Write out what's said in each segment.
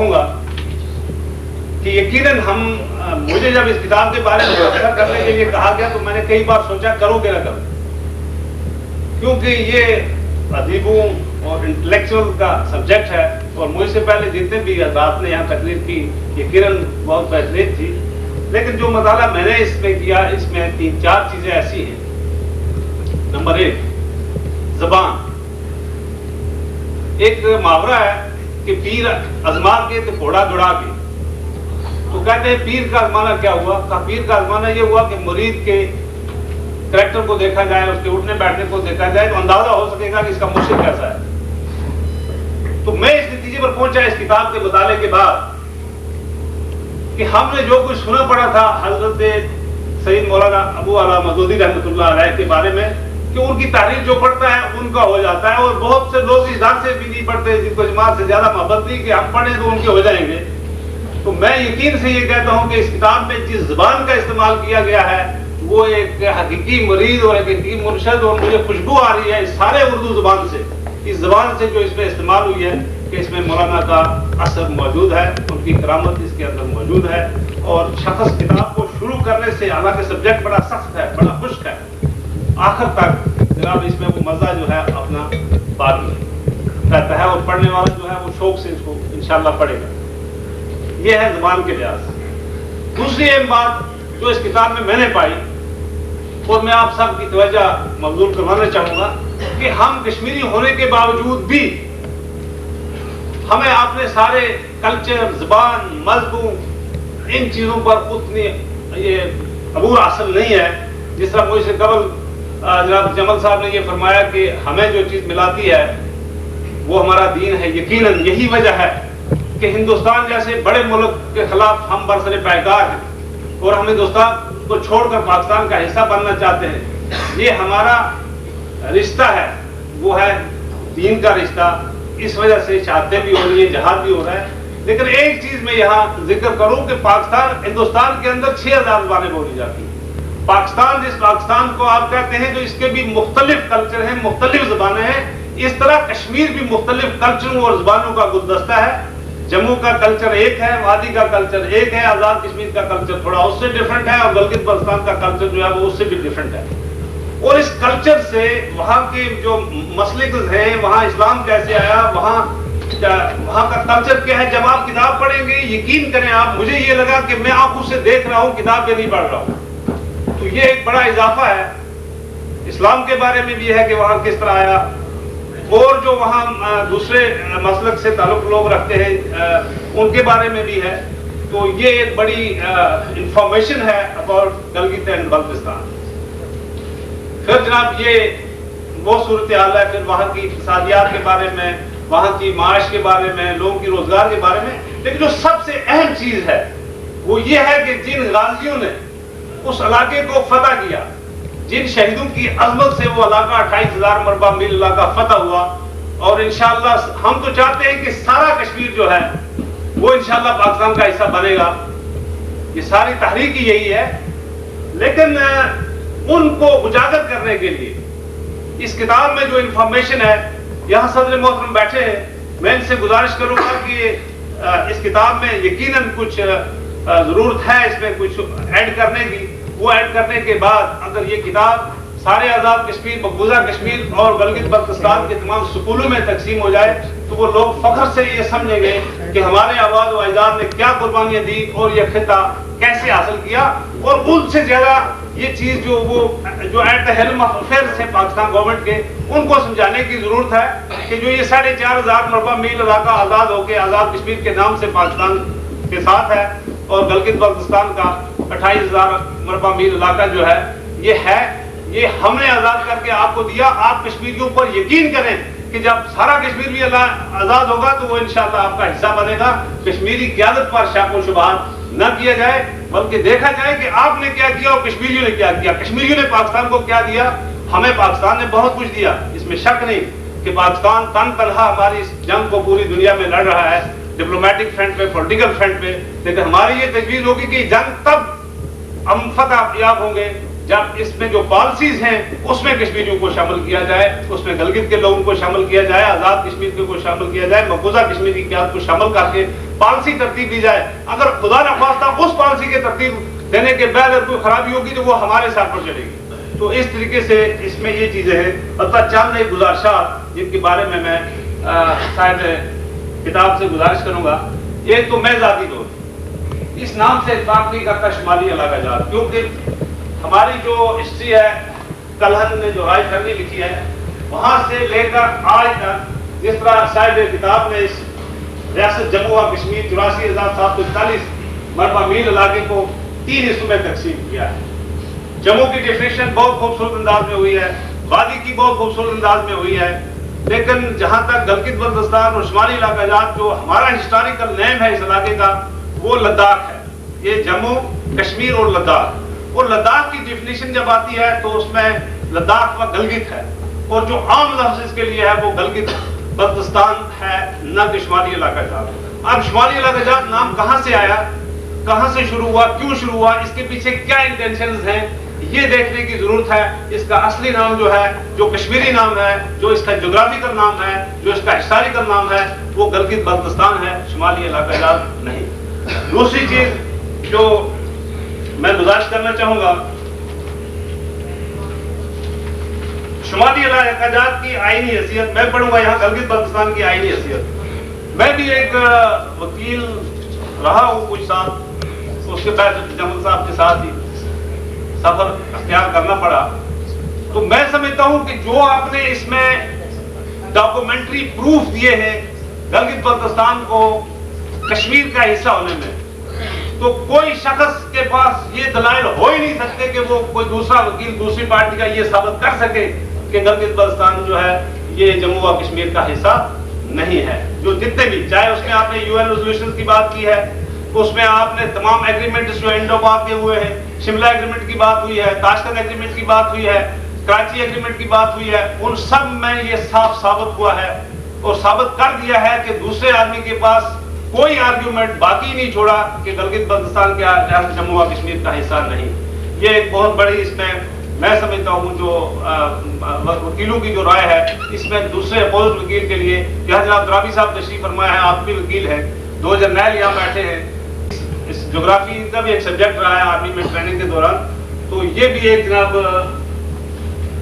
کہوں گا کہ یقیناً مجھے جب اس کتاب کے بارے میں فیصلہ کرنے کے لیے کہا گیا تو میں نے کئی بار سوچا کروں کہ نہ کروں، کیونکہ یہ ادیبوں اور انٹلیکچوئل کا سبجیکٹ ہے، اور مجھ سے پہلے جتنے بھی حضرات نے یہاں تقریر کی یقیناً بہت بہترین تھی، لیکن جو مطالعہ میں نے اس میں کیا، اس میں 3-4 چیزیں ایسی ہیں۔ نمبر 1، زبان۔ ایک محاورہ ہے کہ پیر ازما کے تو گھوڑا دوڑا کے، تو کہتے ہیں پیر کا ازمانا کیا ہوا؟ کہا پیر کا ازمانا یہ ہوا کہ مرید کے کریکٹر کو دیکھا جائے، اس کے اٹھنے بیٹھنے کو دیکھا جائے تو اندازہ ہو سکے گا کہ اس کا مرشد کیسا ہے۔ تو میں اس نتیجے پر پہنچا اس کتاب کے مطالعے کے بعد کہ ہم نے جو کچھ سنا پڑا تھا حضرت سید مولانا ابو اعلیٰ مودودی رحمۃ اللہ علیہ کے بارے میں کہ ان کی تحریر جو پڑھتا ہے ان کا ہو جاتا ہے، اور بہت سے لوگ اس ڈر سے بھی نہیں پڑھتے جن کو جماعت سے زیادہ محبت نہیں کہ ہم پڑھیں تو ان کے ہو جائیں گے۔ تو میں یقین سے یہ کہتا ہوں کہ اس کتاب میں جس زبان کا استعمال کیا گیا ہے وہ ایک حقیقی مرید اور ایک حقیقی مرشد، اور مجھے خوشبو آ رہی ہے اس سارے اردو زبان سے، اس زبان سے جو اس میں استعمال ہوئی ہے کہ اس میں مولانا کا اثر موجود ہے، ان کی کرامت اس کے اندر موجود ہے۔ اور شخص کتاب کو شروع کرنے سے، حالانکہ سبجیکٹ بڑا سخت ہے، بڑا خشک ہے، آخر تک جناب اس میں وہ مزہ جو ہے اپنا باقی رہتا ہے، اور پڑھنے والا جو ہے وہ شوق سے اس کو انشاءاللہ پڑھے گا۔ یہ ہے زبان کے لحاظ سے۔ دوسری اہم بات جو اس کتاب میں نے پائی، اور میں آپ سب کی توجہ مبذول کروانا چاہوں گا کہ ہم کشمیری ہونے کے باوجود بھی ہمیں اپنے سارے کلچر، زبان، مذہب، ان چیزوں پر اتنی یہ عبور حاصل نہیں ہے جس طرح مجھ سے قبل جناب جمل صاحب نے یہ فرمایا کہ ہمیں جو چیز ملاتی ہے وہ ہمارا دین ہے۔ یقیناً یہی وجہ ہے کہ ہندوستان جیسے بڑے ملک کے خلاف ہم برسر پیکار ہیں، اور ہم ہندوستان کو چھوڑ کر پاکستان کا حصہ بننا چاہتے ہیں۔ یہ ہمارا رشتہ ہے، وہ ہے دین کا رشتہ، اس وجہ سے شہادتیں بھی ہو رہی ہیں، جہاد بھی ہو رہا ہے۔ لیکن ایک چیز میں یہاں ذکر کروں کہ ہندوستان کے اندر 6000 زبانیں بولی جاتی ہیں۔ پاکستان جس پاکستان کو آپ کہتے ہیں تو اس کے بھی مختلف کلچر ہیں، مختلف زبانیں ہیں، اس طرح کشمیر بھی مختلف کلچروں اور زبانوں کا گلدستہ ہے۔ جموں کا کلچر ایک ہے، وادی کا کلچر ایک ہے، آزاد کشمیر کا کلچر تھوڑا اس سے ڈیفرنٹ ہے، اور گلگت بلتستان کا کلچر جو ہے وہ اس سے بھی ڈیفرنٹ ہے۔ اور اس کلچر سے وہاں کے جو مسلکز ہیں، وہاں اسلام کیسے آیا، وہاں کا کلچر کیا ہے، جب آپ کتاب پڑھیں گے یقین کریں آپ، مجھے یہ لگا کہ میں آنکھوں سے دیکھ رہا ہوں، کتاب پہ نہیں پڑھ رہا ہوں۔ تو یہ ایک بڑا اضافہ ہے۔ اسلام کے بارے میں بھی ہے کہ وہاں کس طرح آیا، اور جو وہاں دوسرے مسلک سے تعلق لوگ رکھتے ہیں ان کے بارے میں بھی ہے۔ تو یہ ایک بڑی انفارمیشن ہے اباؤٹ گلگت اینڈ بلتستان۔ پھر جناب یہ وہ صورتحال ہے، پھر وہاں کی اقتصادیات کے بارے میں، وہاں کی معاش کے بارے میں، لوگوں کی روزگار کے بارے میں۔ لیکن جو سب سے اہم چیز ہے وہ یہ ہے کہ جن غازیوں نے اس علاقے کو فتح کیا، جن شہیدوں کی عظمت سے وہ علاقہ 28,000 مربع میل علاقہ فتح ہوا، اور انشاءاللہ ہم تو چاہتے ہیں کہ سارا کشمیر جو ہے وہ انشاءاللہ پاکستان کا حصہ بنے گا، یہ ساری تحریک ہی یہی ہے۔ لیکن ان کو اجاگر کرنے کے لیے اس کتاب میں جو انفارمیشن ہے، یہاں صدر محترم بیٹھے ہیں، میں ان سے گزارش کروں گا کہ اس کتاب میں یقیناً کچھ ضرورت ہے اس میں کچھ ایڈ کرنے کی، وہ ایڈ کرنے کے بعد اگر یہ کتاب سارے آزاد کشمیر، مقبوضہ کشمیر اور گلگت بلتستان کے تمام سکولوں میں تقسیم ہو جائے تو وہ لوگ فخر سے یہ سمجھیں گے کہ ہمارے آباد و اجداد نے کیا قربانیاں دی اور یہ خطہ کیسے حاصل کیا۔ اور ان سے زیادہ یہ چیز جو at the helm of affairs ہے پاکستان گورنمنٹ کے، ان کو سمجھانے کی ضرورت ہے کہ جو یہ 4,500 مربع میل علاقہ آزاد ہو کے آزاد کشمیر کے نام سے پاکستان کے ساتھ ہے، اور گلگت بلتستان کا 28,000 مربع میل علاقہ جو ہے یہ ہم نے آزاد کر کے آپ کو دیا۔ آپ کشمیریوں پر یقین کریں کہ جب سارا کشمیر بھی آزاد ہوگا تو وہ انشاءاللہ آپ کا حصہ بنے گا۔ کشمیری قیادت پر شک و شبہات نہ کیا جائے، بلکہ دیکھا جائے کہ آپ نے کیا کیا اور کشمیریوں نے کیا کیا۔ کشمیریوں نے پاکستان کو کیا دیا، ہمیں پاکستان نے بہت کچھ دیا، اس میں شک نہیں کہ پاکستان تن تنہا ہماری اس جنگ کو پوری دنیا میں لڑ رہا ہے، ڈپلومیٹک فرنٹ پہ، پولیٹیکل فرنٹ پہ۔ لیکن ہماری یہ تجویز ہوگی کہ جنگ تب ہم فتح یاب ہوں گے جب اس میں جو پالیسیز ہیں اس میں کشمیریوں کو شامل کیا جائے، اس میں گلگت کے لوگوں کو شامل کیا جائے، آزاد کشمیر کو شامل کیا جائے، مقبوضہ کشمیر کی قیادت کو شامل کر کے پالیسی ترتیب دی جائے. اگر خدا نخواستہ اس پالیسی کے ترتیب دینے کے بعد اگر کوئی خرابی ہوگی تو وہ ہمارے سر پر چلے گی. تو اس طریقے سے اس میں یہ چیزیں ہیں. البتہ چند ایک گزارشات جن کے بارے میں صاحب کتاب سے گزارش کروں گا. ایک تو میں ذاتی طور اس نام سے اتفاق نہیں کرتا شمالی علاقہ جات، کیونکہ ہماری جو ہسٹری ہے، کلہن نے جو رائے کرنی لکھی ہے، وہاں سے لے کر آج تک جس طرح صاحب کتاب نے اس ریاست جموں و کشمیر 84,741 مربع میل علاقے کو 3 حصوں میں تقسیم کیا ہے. جموں کی ڈیفینیشن بہت خوبصورت انداز میں ہوئی ہے، وادی کی بہت خوبصورت انداز میں ہوئی ہے، لیکن جہاں تک گلگت بلتستان اور شمالی علاقہ جات جو ہمارا ہسٹوریکل نیم ہے اس علاقے کا، وہ لداخ ہے. یہ جموں کشمیر اور لداخ، اور لداخ کی ڈیفینیشن جب آتی ہے تو اس میں لداخ و گلگت ہے، اور جو عام لفظ اس کے لیے ہے وہ گلگت بلتستان ہے، نہ کہ شمالی علاقہ جات. اب شمالی علاقہ جات نام کہاں سے آیا، کہاں سے شروع ہوا، کیوں شروع ہوا، اس کے پیچھے کیا انٹینشنز ہیں، یہ دیکھنے کی ضرورت ہے. اس کا اصلی نام جو ہے، جو کشمیری نام ہے، جو اس کا جغرافیکل نام ہے، جو اس کا ہسٹوریکل نام ہے، وہ گلگت بلتستان ہے، شمالی علاقہ جات نہیں. دوسری چیز جو میں گزارش کرنا چاہوں گا، شمالی علاقہ جات کی آئینی حیثیت میں پڑھوں گا یہاں گلگت بلتستان کی آئینی حیثیت. میں بھی ایک وکیل رہا ہوں کچھ سال، اس کے بعد جمل صاحب کے ساتھ ہی سفر اختیار کرنا پڑا. تو میں سمجھتا ہوں کہ جو آپ نے اس میں ڈاکومنٹری پروف دیے ہیں گلگت بلتستان کو کشمیر کا حصہ ہونے میں، تو کوئی شخص کے پاس یہ دلائل ہو ہی نہیں سکتے کہ وہ کوئی دوسرا وکیل دوسری پارٹی کا یہ ثابت کر سکے کہ گلگت بلتستان جو ہے یہ جموں و کشمیر کا حصہ نہیں ہے. جو جتنے بھی، چاہے اس میں آپ نے UN ریزولوشن کی بات کی ہے، اس میں آپ نے تمام ایگریمنٹس جو انڈو پاک کے ہوئے ہیں، شملہ ایگریمنٹ کی بات ہوئی ہے، تاشکند ایگریمنٹ کی بات ہوئی ہے، کراچی ایگریمنٹ کی بات ہوئی ہے، ان سب میں یہ صاف ثابت ہوا ہے اور ثابت کر دیا ہے کہ دوسرے آدمی کے پاس کوئی آرگیومنٹ باقی نہیں چھوڑا کہ گلگت بلتستان کے ریاست جموں و کشمیر کا حصہ نہیں. یہ ایک بہت بڑی اس میں سمجھتا ہوں جو وکیلوں کی جو رائے ہے، اس میں دوسرے اپوزٹ وکیل کے لیے، یہاں جناب درابی صاحب تشریف فرمایا ہے، آپ بھی وکیل ہیں، 2 جرنیل یہاں بیٹھے ہیں، اس جغرافی کا بھی ایک سبجیکٹ رہا ہے آرمی میں ٹریننگ کے دوران، تو یہ بھی ایک جناب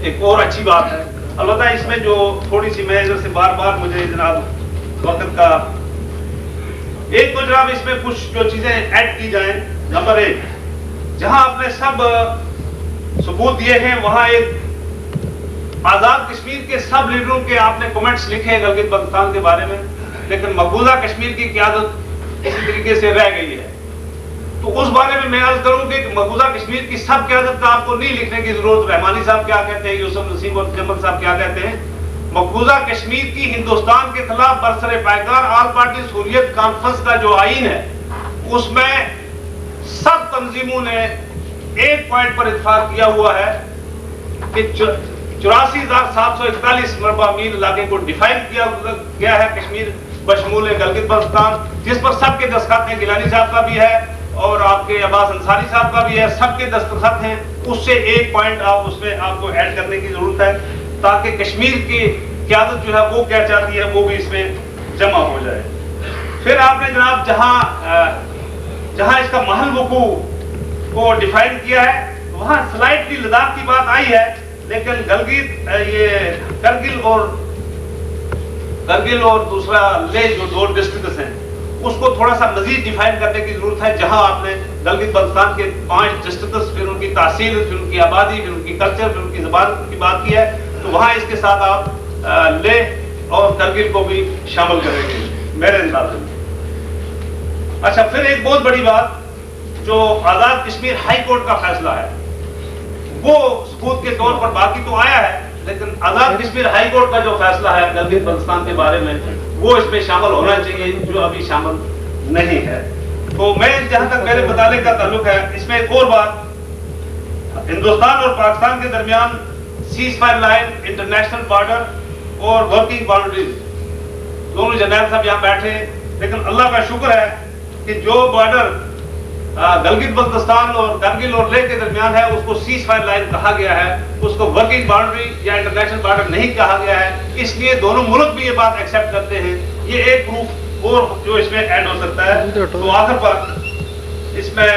ایک اور اچھی بات ہے. البتہ اس میں جو تھوڑی سی میں ادھر سے بار بار مجھے جناب وقت کا ایک تو جناب اس میں کچھ جو چیزیں ایڈ کی جائیں. نمبر 1، جہاں آپ نے سب ثبوت دیے ہیں وہاں ایک آزاد کشمیر کے سب لیڈروں کے آپ نے کمنٹس لکھے ہیں گلگت بلتستان کے بارے میں، لیکن مقبوضہ کشمیر کی قیادت اسی طریقے سے رہ گئی ہے. تو اس بارے میں عرض کروں کہ مقبوضہ کشمیر کی سب قیادت کا آپ کو نہیں لکھنے کی ضرورت. رحمانی صاحب کیا کہتے ہیں، یوسف نسیم اور جمل صاحب کیا کہتے ہیں. مقبوضہ کشمیر کی ہندوستان کے خلاف برسر پیکار آل پارٹی حریت کانفرنس کا جو آئین ہے، اس میں سب تنظیموں نے ایک پوائنٹ پر اتفاق کیا ہوا ہے کہ 84,741 مربع میل علاقے کو ڈیفائن کیا گیا ہے کشمیر بشمول گلگت بلتستان، جس پر سب کے دستخط ہیں. گیلانی صاحب کا بھی ہے اور آپ کے عباس انصاری صاحب کا بھی ہے، سب کے دستخط ہیں. اس سے ایک پوائنٹ آپ اس میں آپ کو ایڈ کرنے کی ضرورت ہے تاکہ کشمیر کی قیادت جو ہے وہ کیا چاہتی ہے وہ بھی اس میں جمع ہو جائے. پھر آپ نے جناب جہاں اس کا محل وقوع کو ڈیفائن کیا ہے وہاں سلائٹلی لداخ کی بات آئی ہے، لیکن گلگت یہ کرگل اور دوسرا لے جو 2 ڈسٹرکٹس ہیں اس کو تھوڑا سا مزید ڈیفائن کرنے کی ضرورت ہے. جہاں آپ نے گلگت بلتستان کے 5 ڈسٹرکٹس، پھر ان کی تحصیل، پھر ان کی آبادی، پھر ان کی کلچر، پھر ان کی زبان کی بات کی ہے، تو وہاں اس کے ساتھ آپ لے اور کرگل کو بھی شامل کریں گے میرے انداز میں. اچھا، پھر ایک بہت بڑی بات جو آزاد کشمیر ہائی کورٹ کا فیصلہ ہے وہ ثبوت کے طور پر باقی تو آیا ہے، لیکن آزاد کشمیر ہائی کورٹ کا جو فیصلہ ہے گلگت بلتستان کے بارے میں وہ اس میں شامل ہونا چاہیے، جو ابھی شامل نہیں ہے. تو میں جہاں تک میرے مطالعے کا تعلق ہے، اس میں ایک اور بات، ہندوستان اور پاکستان کے درمیان cease fire line, international border اور ورکنگ باؤنڈریز، دونوں جنرل صاحب یہاں بیٹھے ہیں، لیکن اللہ کا شکر ہے کہ جو بارڈر گلگت بلتستان اور کرگل اور لیہ کے درمیان ہے، اس کو سیز فائر لائن کہا گیا ہے، اس کو ورکنگ باؤنڈری یا انٹرنیشنل بارڈر نہیں کہا گیا ہے، اس لیے دونوں ملک بھی یہ بات ایکسیپٹ کرتے ہیں۔ یہ ایک پروف اور جو اس میں ایڈ ہو سکتا ہے۔ تو آخر پر اس میں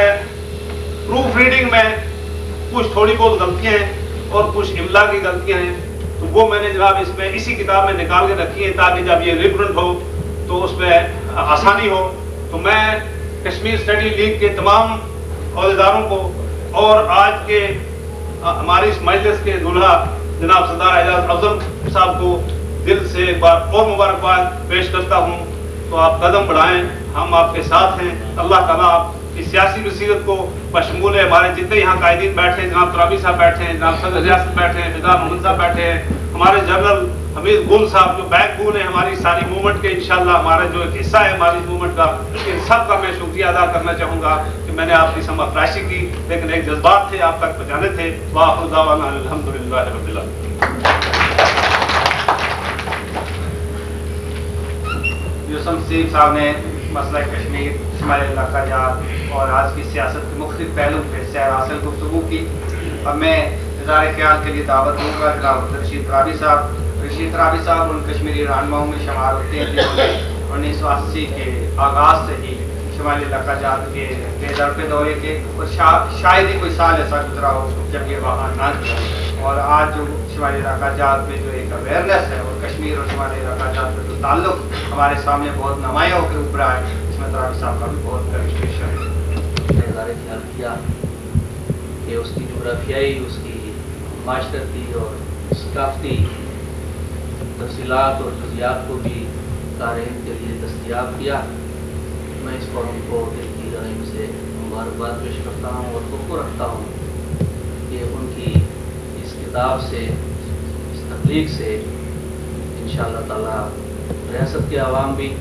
پروف ریڈنگ میں کچھ تھوڑی بہت غلطیاں ہیں اور کچھ املا کی غلطیاں ہیں، تو وہ میں نے جناب اس میں اسی کتاب میں نکال کے رکھی ہیں تاکہ جب یہ ریپرنٹ ہو تو اس میں آسانی ہو۔ تو میں کشمیر اسٹڈی لیگ کے تمام عہدیداروں کو اور آج کے ہماری اس مجلس کے دولہا جناب سردار اعجاز افضل صاحب کو دل سے ایک بار اور مبارکباد پیش کرتا ہوں۔ تو آپ قدم بڑھائیں، ہم آپ کے ساتھ ہیں۔ اللہ تعالیٰ آپ کی سیاسی بصیرت کو بشمول ہمارے جتنے یہاں قائدین بیٹھے ہیں، جناب ترابی صاحب بیٹھے ہیں، جناب صدر ریاست بیٹھے ہیں، فضا محمد صاحب بیٹھے ہیں، ہمارے جنرل حمید گل صاحب جو بیک بون ہے ہماری ساری موومنٹ کے، انشاءاللہ ہمارا جو ایک حصہ ہے ہماری موومنٹ کا، ان سب کا میں شکریہ ادا کرنا چاہوں گا کہ میں نے آپ کی سمجھ افراشی کی، لیکن ایک جذبات تھے آپ تک پہنچانے تھے۔ وآخر دعوانا الحمدللہ رب العالمین۔ یوسف سیف صاحب نے مسئلہ کشمیر، شمال علاقہ جات اور آج کی سیاست کے مختلف پہلو پہ سیر حاصل گفتگو کی۔ اب میں اظہار خیال کے لیے دعوت دوں گا جناب رشید ترابی صاحب۔ رشید ترابی صاحب ان کشمیری رہنماؤں میں شمار ہوتے ہیں جنہوں نے 1980 کے آغاز سے ہی شمالی علاقہ جات کے بے در پہ دورے کے، اور شاید ہی کوئی سال ایسا گزرا ہو جب یہ وہاں نہ تھا۔ اور آج جو شمالی علاقہ جات میں جو ایک اویئرنیس ہے اور کشمیر اور شمالی علاقہ جات میں جو تعلق ہمارے سامنے بہت نمایاں ہو کے ابھرا ہے، اس میں ترابی صاحب کا بھی بہت کنٹریبیوشن ہے۔ نے اظہار خیال کیا کہ اس کی جغرافیائی، اس کی معاشرتی اور ثقافتی تفصیلات اور جزیات کو بھی قارئین کے لیے دستیاب کیا۔ میں اس فورم کو دل کی گہرائی سے مبارکباد پیش کرتا ہوں اور توقع رکھتا ہوں کہ ان کی اس کتاب سے، اس تخلیق سے انشاءاللہ تعالیٰ ریاست کے عوام بھی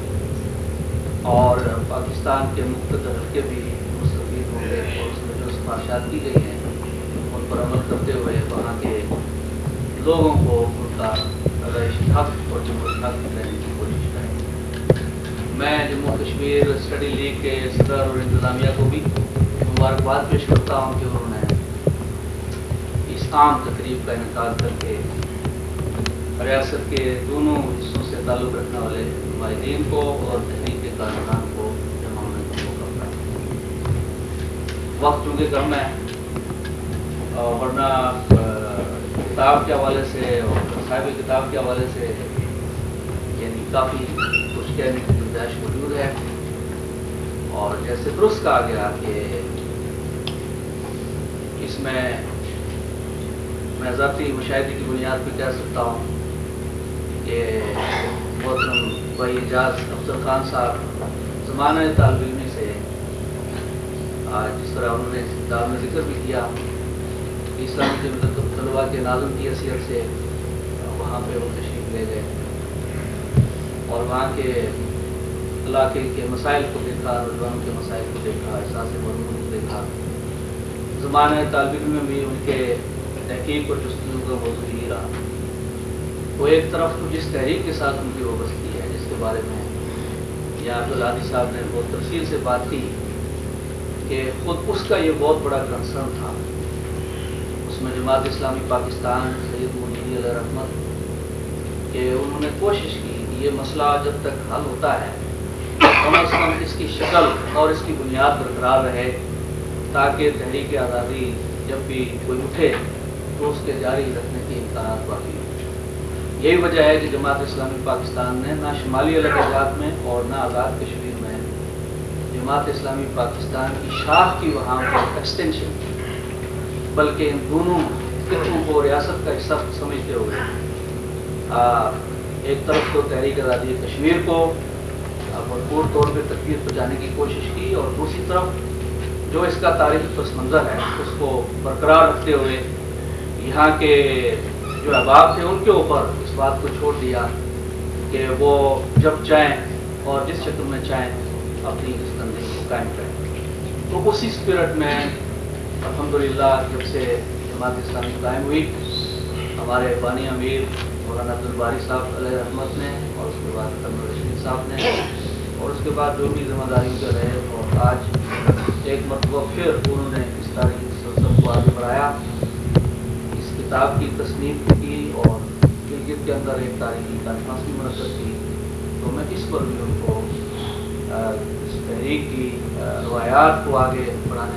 اور پاکستان کے مختلف حلقے بھی مستفید ہوں گے، اور اس میں جو سفارشات کی گئی ہیں ان پر عمل کرتے ہوئے وہاں کے لوگوں کو ان کا ادائش حق اور جمہوری حق دینے کی کوشش کریں۔ میں جموں کشمیر اسٹڈی لیگ کے صدر اور انتظامیہ کو بھی مبارکباد پیش کرتا ہوں کہ انہوں نے اس عام تقریب کا انعقاد کر کے ریاست کے دونوں حصوں سے تعلق رکھنے والے نمائندین کو اور تحریک کے کارکنان کو جمع ہونے کا موقع پڑا۔ وقت چونکہ کم ہے، ورنہ کتاب کے حوالے سے اور صاحب کتاب کے حوالے سے یعنی کافی کچھ کہنے کی گنجائش موجود ہے۔ اور جیسے درست کہا گیا کہ اس میں ذاتی مشاہدے کی بنیاد پہ کہہ سکتا ہوں کہ محترم بھائی اعجاز افضل خان صاحب زمانہ طالب علمی سے، جس طرح انہوں نے کتاب میں ذکر بھی کیا، اسلامی جمعیت طلباء کے ناظم کی حیثیت سے وہاں پہ وہ تشریف لے گئے اور وہاں کے علاقے کے مسائل کو دیکھا، نوجوانوں کے مسائل کو دیکھا، احساس مضمون کو دیکھا۔ زمانہ طالب علم میں بھی ان کے تحقیق اور جستجو کا موضوع ہی رہا۔ وہ ایک طرف تو جس تحریک کے ساتھ ان کی وابستگی ہے، جس کے بارے میں یا عبدالعادی صاحب نے بہت تفصیل سے بات کی کہ خود اس کا یہ بہت بڑا کنسرن تھا۔ اس میں جماعت اسلامی پاکستان، سید منیری علیہ رحمت، کہ انہوں نے کوشش کی کہ یہ مسئلہ جب تک حل ہوتا ہے کم از کم اس کی شکل اور اس کی بنیاد برقرار رہے، تاکہ تحریک آزادی جب بھی کوئی اٹھے تو اس کے جاری رکھنے کے امکانات باقی ہوں۔ یہی وجہ ہے کہ جماعت اسلامی پاکستان نے نہ شمالی علاقہ جات میں اور نہ آزاد کشمیر میں جماعت اسلامی پاکستان کی شاخ کی وہاں پر ایکسٹینشن، بلکہ ان دونوں خطوں کو ریاست کا حصہ سمجھتے ہوئے ایک طرف تو تحریک آزادی کشمیر کو بھرپور طور پہ تقویت پہنچانے کی کوشش کی، اور دوسری طرف جو اس کا تاریخی پس منظر ہے اس کو برقرار رکھتے ہوئے یہاں کے جو احباب تھے ان کے اوپر اس بات کو چھوڑ دیا کہ وہ جب چاہیں اور جس شکل میں چاہیں اپنی اس تنظیم کو قائم کریں۔ تو اسی اسپرٹ میں الحمدللہ جب سے جماعت اسلامی قائم ہوئی، ہمارے بانی امیر مولانا عبدالباری صاحب علیہ رحمت نے، اور اس کے بعد کرنل رشید صاحب نے، اور اس کے بعد جو بھی ذمہ داریوں کے رہے، اور آج ایک مرتبہ پھر انہوں نے اس تاریخی مسلسل کو آگے بڑھایا، اس کتاب کی تصنیف کی اور گلگت کے اندر ایک تاریخی کانفرنس بھی منعقد کی. تو میں اس پر بھی ان کو اس تحریک کی روایات کو آگے بڑھانے